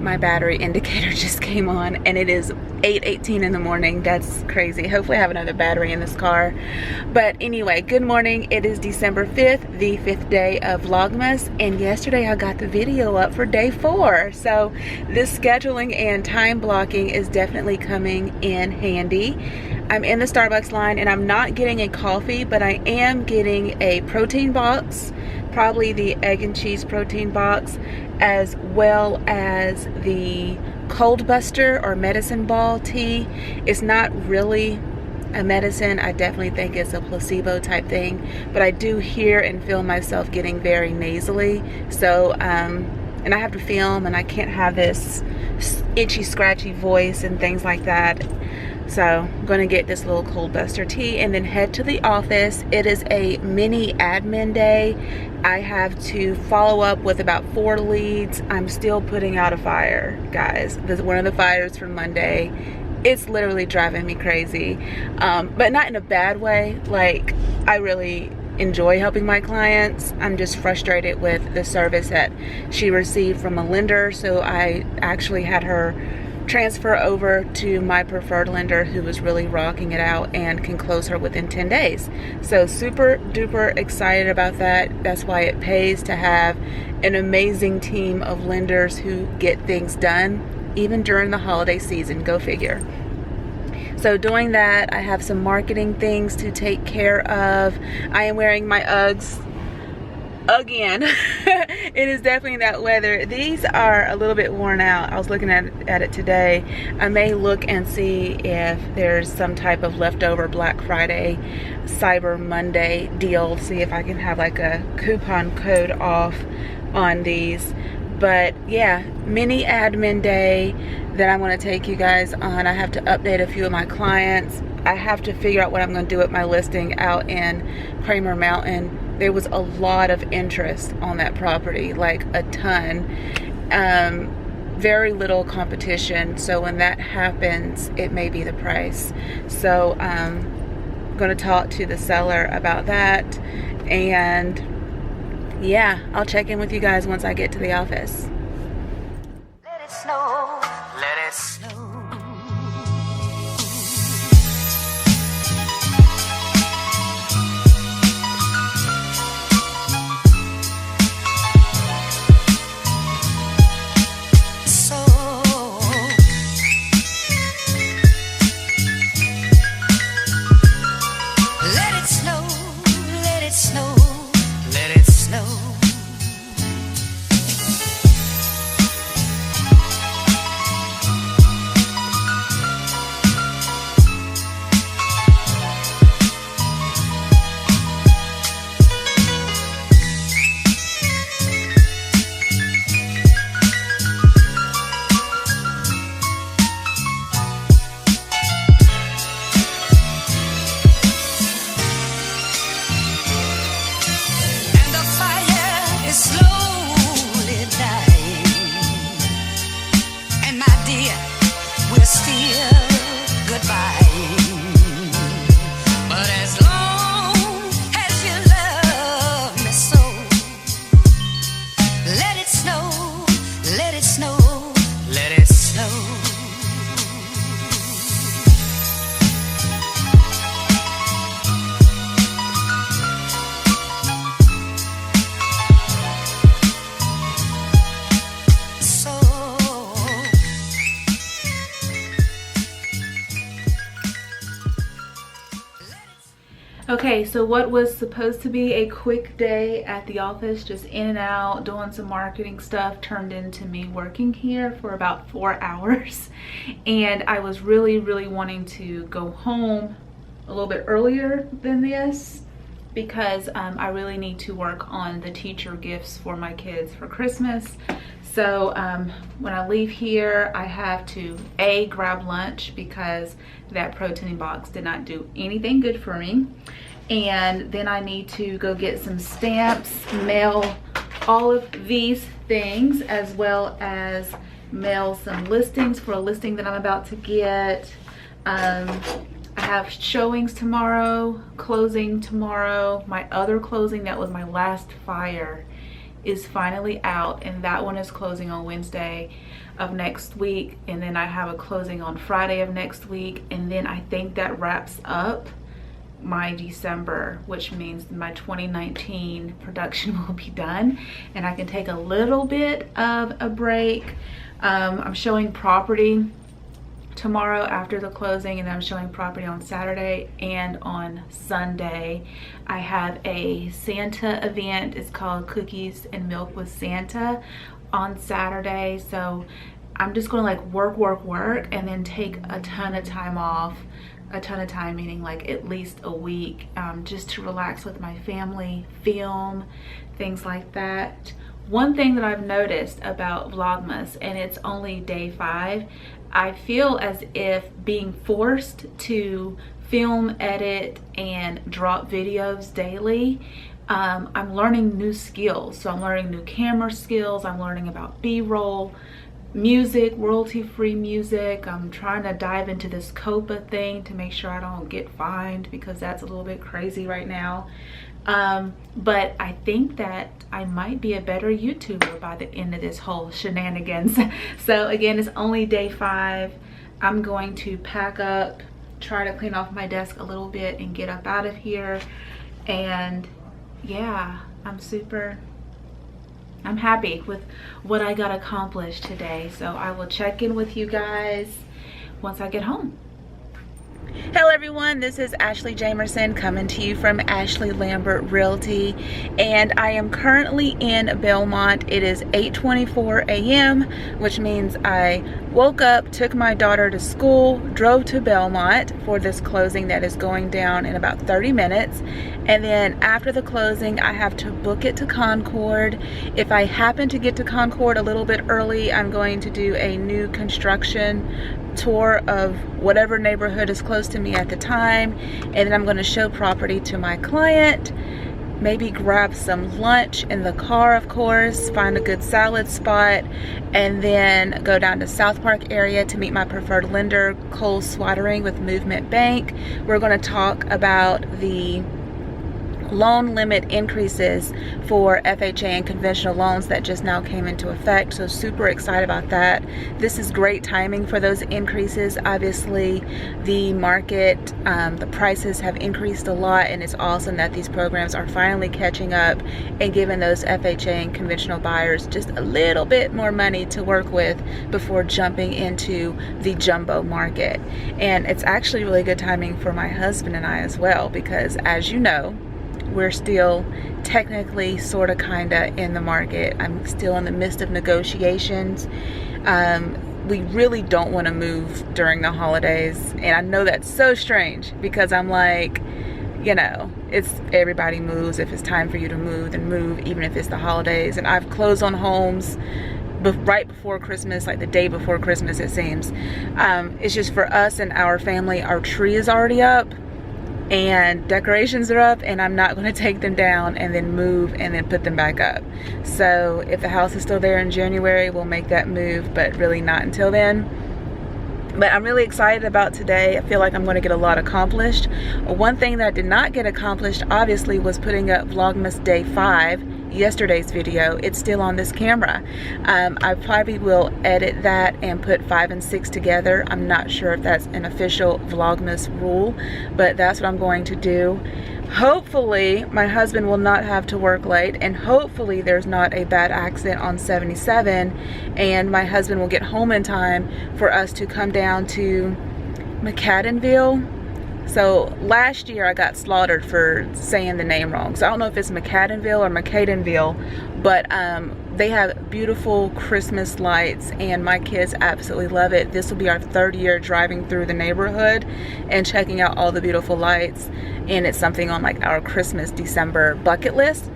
my battery indicator just came on and it is 8:18 in the morning. That's crazy. Hopefully I have another battery in this car. But anyway, good morning. It is December 5th, the 5th day of Vlogmas, and yesterday I got the video up for day 4. So this scheduling and time blocking is definitely coming in handy. I'm in the Starbucks line and I'm not getting a coffee, but I am getting a protein box, probably the egg and cheese protein box, as well as the cold buster or medicine ball tea. It's not really a medicine. I definitely think it's a placebo type thing, but I do hear and feel myself getting very nasally. So and I have to film and I can't have this itchy scratchy voice and things like that. So I'm going to get this little cold buster tea and then head to the office. It is a mini admin day. I have to follow up with about 4 leads. I'm still putting out a fire, guys. This is one of the fires from Monday. It's literally driving me crazy, but not in a bad way. Like, I really enjoy helping my clients. I'm just frustrated with the service that she received from a lender. So I actually had her transfer over to my preferred lender, who was really rocking it out and can close her within 10 days. So super duper excited about that. That's why it pays to have an amazing team of lenders who get things done even during the holiday season. Go figure. So doing that, I have some marketing things to take care of. I am wearing my Uggs again. It is definitely that weather. These are a little bit worn out. I was looking at it today. I may look and see if there's some type of leftover Black Friday, Cyber Monday deal. See if I can have like a coupon code off on these. But yeah, mini admin day that I'm going to take you guys on. I have to update a few of my clients. I have to figure out what I'm going to do with my listing out in Kramer Mountain. There was a lot of interest on that property, like a ton. Very little competition. So when that happens, it may be the price. So I'm going to talk to the seller about that. And yeah, I'll check in with you guys once I get to the office. Let it snow. Let it snow. Okay, so what was supposed to be a quick day at the office, just in and out, doing some marketing stuff, turned into me working here for about 4 hours. And I was really wanting to go home a little bit earlier than this because I really need to work on the teacher gifts for my kids for Christmas. So when I leave here, I have to grab lunch because that protein box did not do anything good for me. And then I need to go get some stamps, mail all of these things, as well as mail some listings for a listing that I'm about to get. I have showings tomorrow, closing tomorrow. My other closing that was my last fire is finally out, and that one is closing on Wednesday of next week, and then I have a closing on Friday of next week, and then I think that wraps up my December, which means my 2019 production will be done and I can take a little bit of a break. I'm showing property tomorrow after the closing, and I'm showing property on Saturday and on Sunday. I have a Santa event. It's called Cookies and Milk with Santa on Saturday, so I'm just going to like work and then take a ton of time off. A ton of time meaning like at least a week, just to relax with my family, film, things like that. One thing that I've noticed about Vlogmas, and it's only day 5, I feel as if being forced to film, edit, and drop videos daily, I'm learning new skills. So I'm learning new camera skills, I'm learning about B-roll, music, royalty-free music. I'm trying to dive into this COPA thing to make sure I don't get fined, because that's a little bit crazy right now. But I think that I might be a better YouTuber by the end of this whole shenanigans. So again, it's only day 5. I'm going to pack up, try to clean off my desk a little bit and get up out of here. And yeah, I'm happy with what I got accomplished today. So I will check in with you guys once I get home. Hello everyone, this is Ashley Jamerson coming to you from Ashley Lambert Realty, and I am currently in Belmont. It is 8:24 a.m., which means I woke up, took my daughter to school, drove to Belmont for this closing that is going down in about 30 minutes, and then after the closing I have to book it to Concord. If I happen to get to Concord a little bit early, I'm going to do a new construction tour of whatever neighborhood is close to me at the time, and then I'm going to show property to my client, maybe grab some lunch in the car, of course, find a good salad spot, and then go down to South Park area to meet my preferred lender, Cole Swattering with Movement Bank. We're going to talk about the loan limit increases for FHA and conventional loans that just now came into effect, so super excited about that. This is great timing for those increases. Obviously the market, the prices have increased a lot, and it's awesome that these programs are finally catching up and giving those FHA and conventional buyers just a little bit more money to work with before jumping into the jumbo market. And it's actually really good timing for my husband and I as well, because as you know, we're still technically sort of kind of in the market. I'm still in the midst of negotiations. We really don't want to move during the holidays, and I know that's so strange because I'm like, you know, it's everybody moves. If it's time for you to move, then move, even if it's the holidays. And I've closed on homes right before Christmas, like the day before Christmas it seems. It's just for us and our family, our tree is already up and decorations are up, and I'm not going to take them down and then move and then put them back up. So if the house is still there in January, we'll make that move, but really not until then. But I'm really excited about today. I feel like I'm going to get a lot accomplished. One thing that I did not get accomplished, obviously, was putting up Vlogmas Day 5, yesterday's video. It's still on this camera. I probably will edit that and put 5 and 6 together. I'm not sure if that's an official Vlogmas rule, but that's what I'm going to do. Hopefully my husband will not have to work late, and hopefully there's not a bad accident on 77, and my husband will get home in time for us to come down to McAdenville. So last year I got slaughtered for saying the name wrong, so I don't know if it's McAdenville or McAdenville, but they have beautiful Christmas lights and my kids absolutely love it. This will be our 3rd year driving through the neighborhood and checking out all the beautiful lights, and it's something on like our Christmas December bucket list.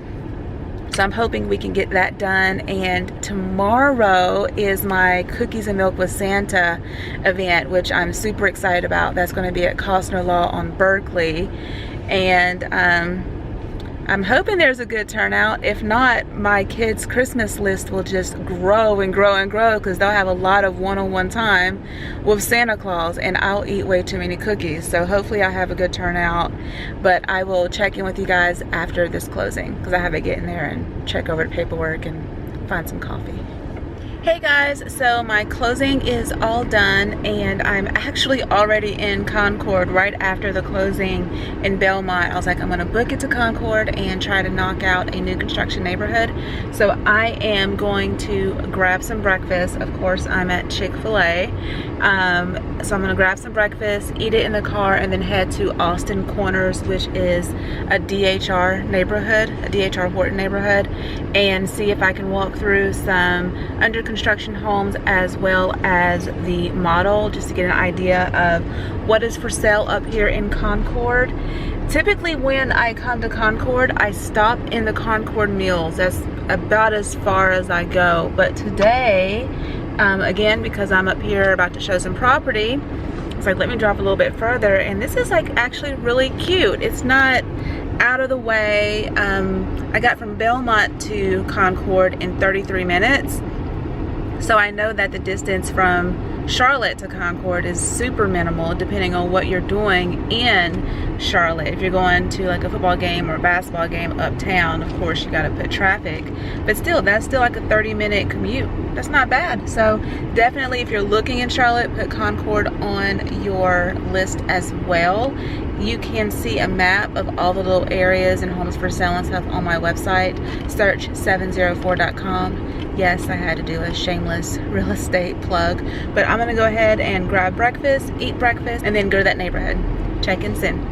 So I'm hoping we can get that done. And tomorrow is my Cookies and Milk with Santa event, which I'm super excited about. That's going to be at Costner Law on Berkeley. And I'm hoping there's a good turnout. If not, my kids' Christmas list will just grow and grow and grow because they'll have a lot of one-on-one time with Santa Claus, and I'll eat way too many cookies. So hopefully I have a good turnout, but I will check in with you guys after this closing because I have to get in there and check over the paperwork and find some coffee. Hey guys, so my closing is all done and I'm actually already in Concord right after the closing in Belmont. I was like, I'm gonna book it to Concord and try to knock out a new construction neighborhood. So I am going to grab some breakfast. Of course, I'm at Chick-fil-A. So I'm gonna grab some breakfast, eat it in the car, and then head to Austin Corners, which is a DHR neighborhood, a DHR Horton neighborhood, and see if I can walk through some under construction homes as well as the model, just to get an idea of what is for sale up here in Concord. Typically when I come to Concord, I stop in the Concord Mills. That's about as far as I go. But today, again, because I'm up here about to show some property, it's like, let me drop a little bit further. And this is like actually really cute. It's not out of the way. I got from Belmont to Concord in 33 minutes. So I know that the distance from Charlotte to Concord is super minimal depending on what you're doing in Charlotte. If you're going to like a football game or a basketball game uptown, of course you got to put traffic, but still, that's still like a 30-minute commute. That's not bad. So definitely, if you're looking in Charlotte, put Concord on your list as well. You can see a map of all the little areas and homes for sale and stuff on my website. Search 704.com. Yes, I had to do a shameless real estate plug, but I'm gonna go ahead and grab breakfast, eat breakfast, and then go to that neighborhood. Check in soon.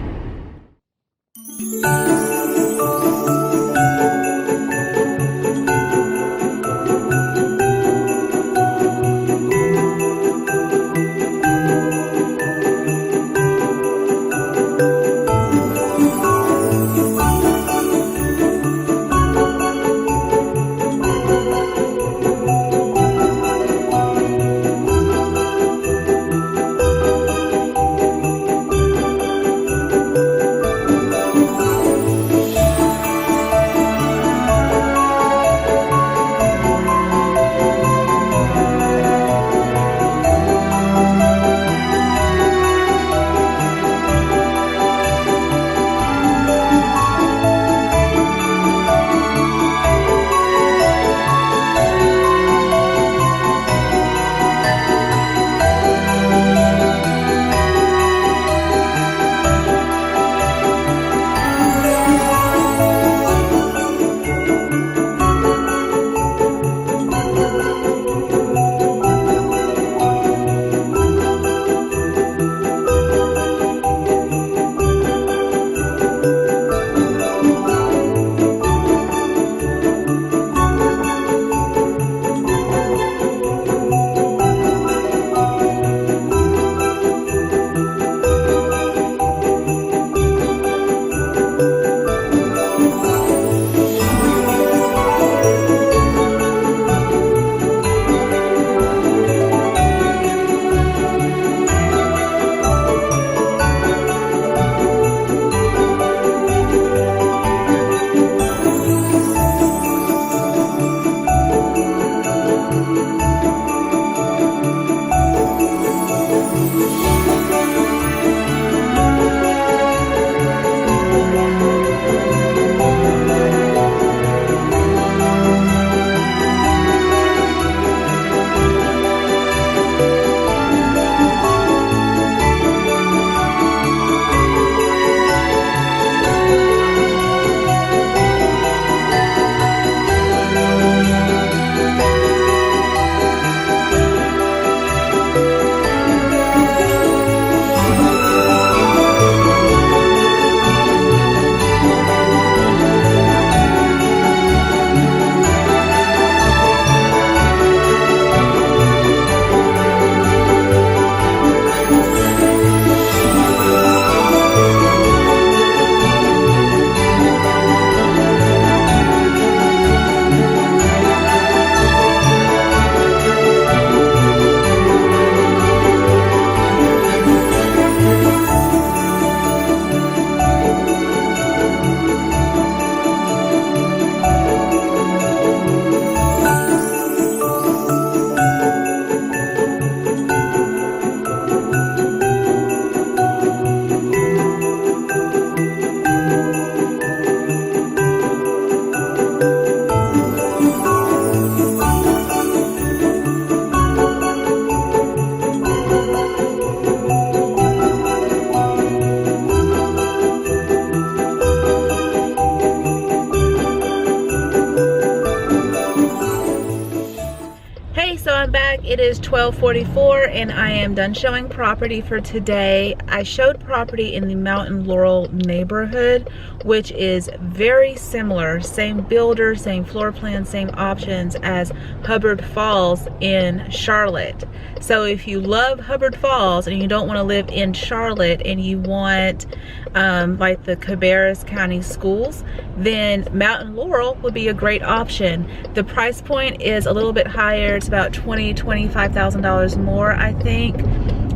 so I'm back. It is 12:44 and I am done showing property for today. I showed property in the Mountain Laurel neighborhood, which is very similar, same builder, same floor plan, same options as Hubbard Falls in Charlotte. So if you love Hubbard Falls and you don't want to live in Charlotte and you want like the Cabarrus County schools, then Mountain Laurel would be a great option. The price point is a little bit higher. It's about $25,000 more, I think,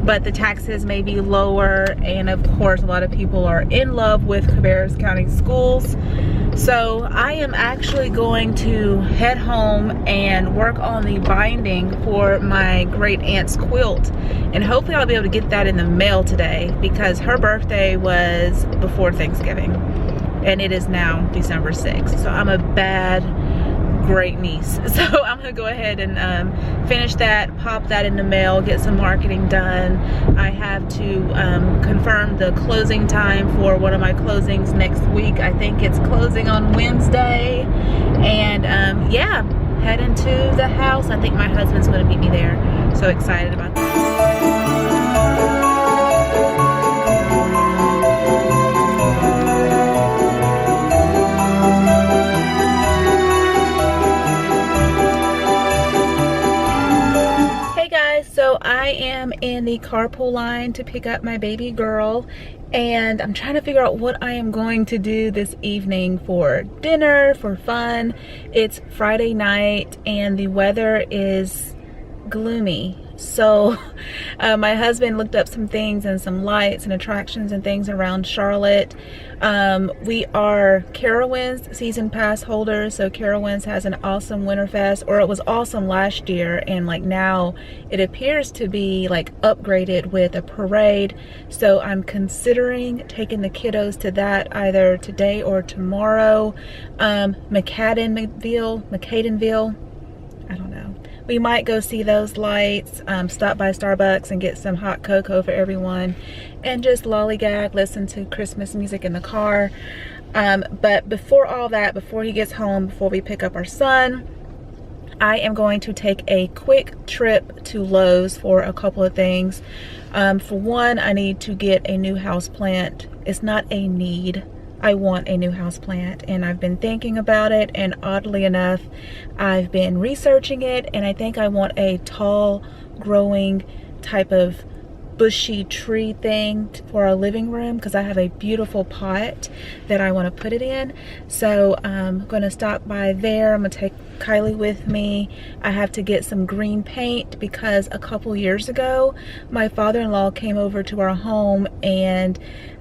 but the taxes may be lower, and of course a lot of people are in love with Cabarrus County schools. So I am actually going to head home and work on the binding for my great aunt's quilt, and hopefully I'll be able to get that in the mail today because her birthday was before Thanksgiving and it is now December 6th. So I'm a bad great niece. So I'm gonna go ahead and finish that, pop that in the mail, get some marketing done. I have to confirm the closing time for one of my closings next week. I think it's closing on Wednesday, and yeah, head into the house. I think my husband's gonna meet me there, so excited about that. So I am in the carpool line to pick up my baby girl, and I'm trying to figure out what I am going to do this evening for dinner, for fun. It's Friday night and the weather is gloomy. So my husband looked up some things and some lights and attractions and things around Charlotte. We are Carowinds season pass holders, so Carowinds has an awesome Winterfest, or it was awesome last year, and like now it appears to be like upgraded with a parade. So I'm considering taking the kiddos to that either today or tomorrow. Macadamville, I don't know. We might go see those lights, stop by Starbucks and get some hot cocoa for everyone, and just lollygag, listen to Christmas music in the car. But before all that, before he gets home, before we pick up our son, I am going to take a quick trip to Lowe's for a couple of things. For one, I need to get a new house plant. It's not a need. I want a new house plant, and I've been thinking about it, and oddly enough I've been researching it, and I think I want a tall growing type of bushy tree thing for our living room because I have a beautiful pot that I want to put it in. So I'm going to stop by there. I'm going to take Kylie with me. I have to get some green paint because a couple years ago my father-in-law came over to our home and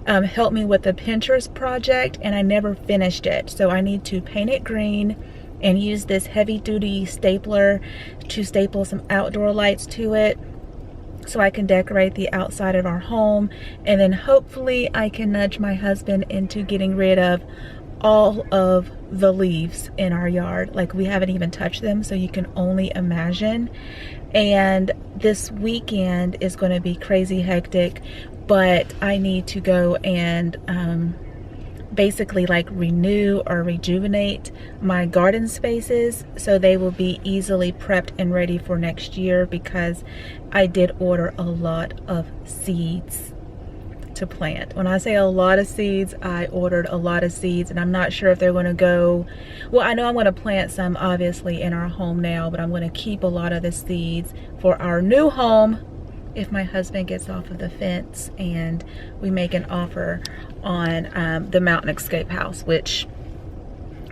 helped me with the Pinterest project, and I never finished it. So I need to paint it green and use this heavy-duty stapler to staple some outdoor lights to it so I can decorate the outside of our home, and then hopefully I can nudge my husband into getting rid of all of the leaves in our yard. Like, we haven't even touched them, so you can only imagine. And this weekend is going to be crazy hectic, but I need to go and basically like renew or rejuvenate my garden spaces so they will be easily prepped and ready for next year, because I did order a lot of seeds to plant. When I say a lot of seeds, I ordered a lot of seeds, and I'm not sure if they're going to go, well, I know I'm going to plant some obviously in our home now, but I'm going to keep a lot of the seeds for our new home if my husband gets off of the fence and we make an offer on the Mountain Escape house, which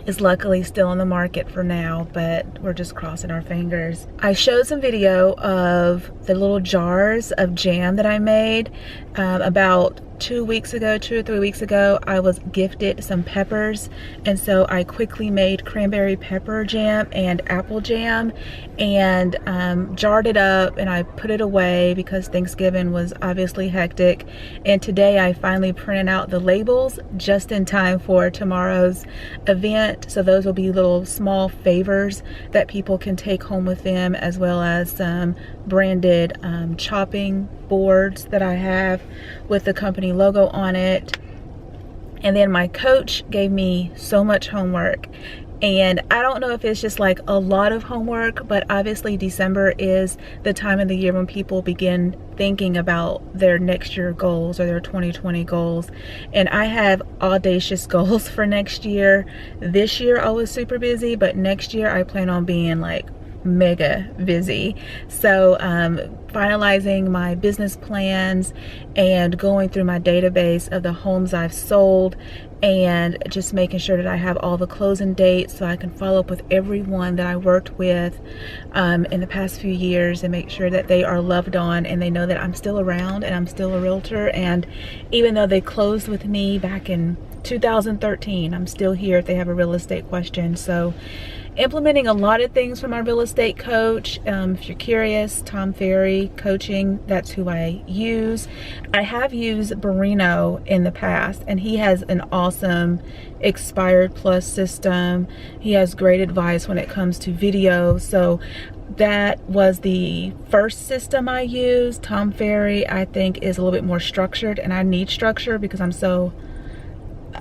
is luckily still on the market for now, but we're just crossing our fingers. I showed some video of the little jars of jam that I made about 2 weeks ago, 2 or 3 weeks ago. I was gifted some peppers, and so I quickly made cranberry pepper jam and apple jam and jarred it up, and I put it away because Thanksgiving was obviously hectic. And today I finally printed out the labels just in time for tomorrow's event. So those will be little small favors that people can take home with them, as well as some branded chopping boards that I have with the company logo on it. And then my coach gave me so much homework, And I don't know if it's just like a lot of homework, but obviously December is the time of the year when people begin thinking about their next year goals or their 2020 goals. And I have audacious goals for next year. This year I was super busy, but next year I plan on being like mega busy. So finalizing my business plans and going through my database of the homes I've sold, and just making sure that I have all the closing dates so I can follow up with everyone that I worked with in the past few years and make sure that they are loved on and they know that I'm still around and I'm still a realtor. And even though they closed with me back in 2013, I'm still here if they have a real estate question. So implementing a lot of things from my real estate coach. If you're curious, Tom Ferry Coaching, that's who I use. I have used Barino in the past, and he has an awesome expired plus system. He has great advice when it comes to video. So that was the first system I used. Tom Ferry, I think, is a little bit more structured, and I need structure because I'm so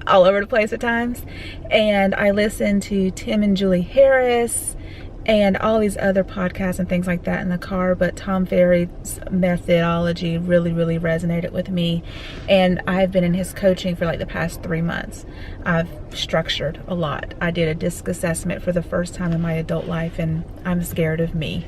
all over the place at times. And I listen to Tim and Julie Harris and all these other podcasts and things like that in the car, but Tom Ferry's methodology really resonated with me, and I've been in his coaching for like the past 3 months. I've structured a lot. I did a disc assessment for the first time in my adult life, and I'm scared of me.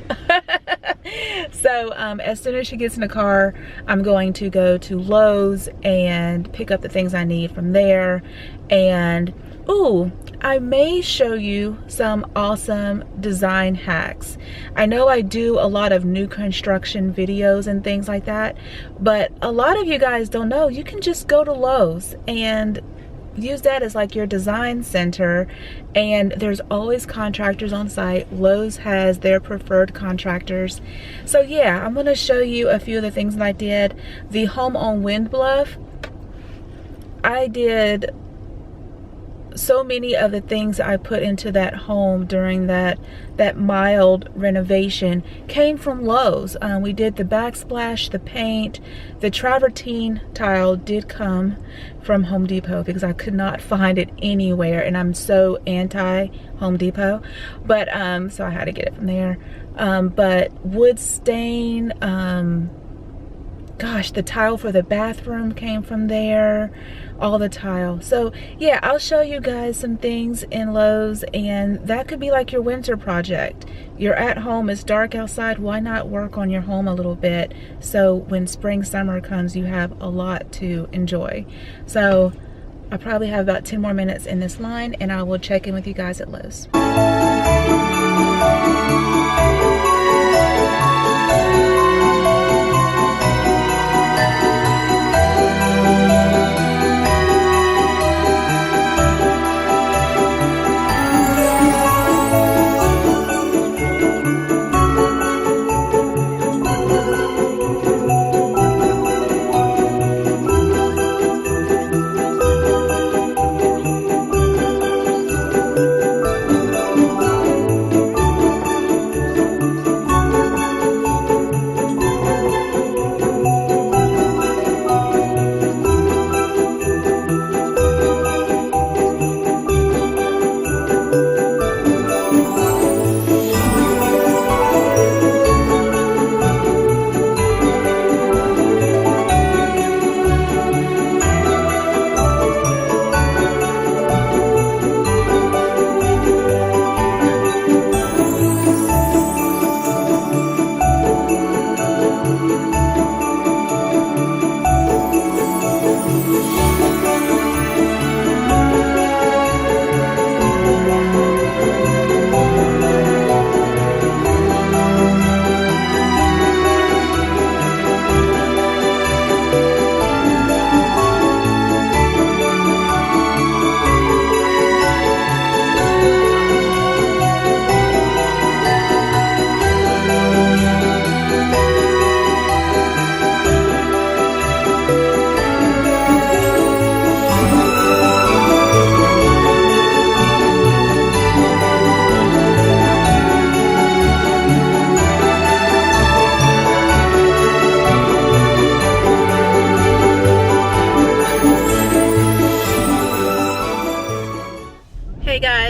So as soon as she gets in the car, I'm going to go to Lowe's and pick up the things I need from there. And ooh, I may show you some awesome design hacks. I know I do a lot of new construction videos and things like that, but a lot of you guys don't know you can just go to Lowe's and use that as like your design center, and there's always contractors on site. Lowe's has their preferred contractors. So yeah, I'm gonna show you a few of the things that I did. The home on Wind Bluff, I did so many of the things I put into that home during that mild renovation came from Lowe's. We did the backsplash, the paint, the travertine tile did come from Home Depot because I could not find it anywhere, and I'm so anti Home Depot, but so I had to get it from there. But wood stain, gosh, the tile for the bathroom came from there, all the tile. So yeah, I'll show you guys some things in Lowe's, and that could be like your winter project. You're at home, it's dark outside, why not work on your home a little bit so when spring, summer comes, you have a lot to enjoy. So I probably have about 10 more minutes in this line, and I will check in with you guys at Lowe's.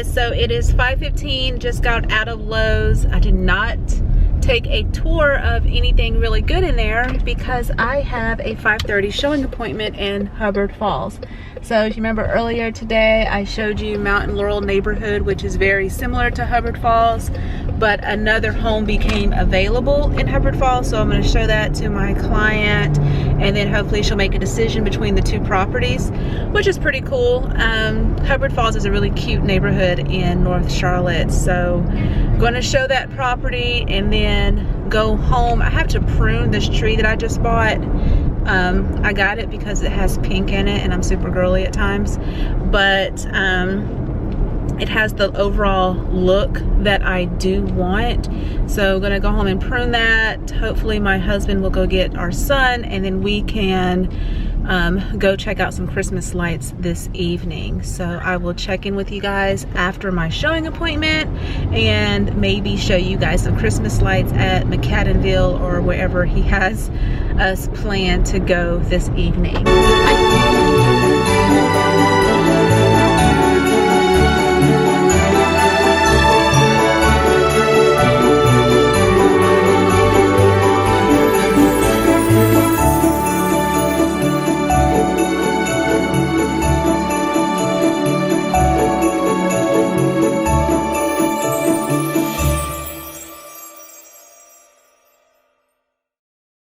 guys, so it is 5:15, just got out of Lowe's. I did not take a tour of anything really good in there because I have a 5:30 showing appointment in Hubbard Falls. So if you remember earlier today, I showed you Mountain Laurel neighborhood, which is very similar to Hubbard Falls, but another home became available in Hubbard Falls. So I'm going to show that to my client, and then hopefully she'll make a decision between the two properties, which is pretty cool. Hubbard Falls is a really cute neighborhood in North Charlotte. So I'm going to show that property and then go home. I have to prune this tree that I just bought. I got it because it has pink in it and I'm super girly at times, but it has the overall look that I do want. So I'm gonna go home and prune that. Hopefully my husband will go get our son, and then we can go check out some Christmas lights this evening. So I will check in with you guys after my showing appointment and maybe show you guys some Christmas lights at McAdenville or wherever he has us planned to go this evening.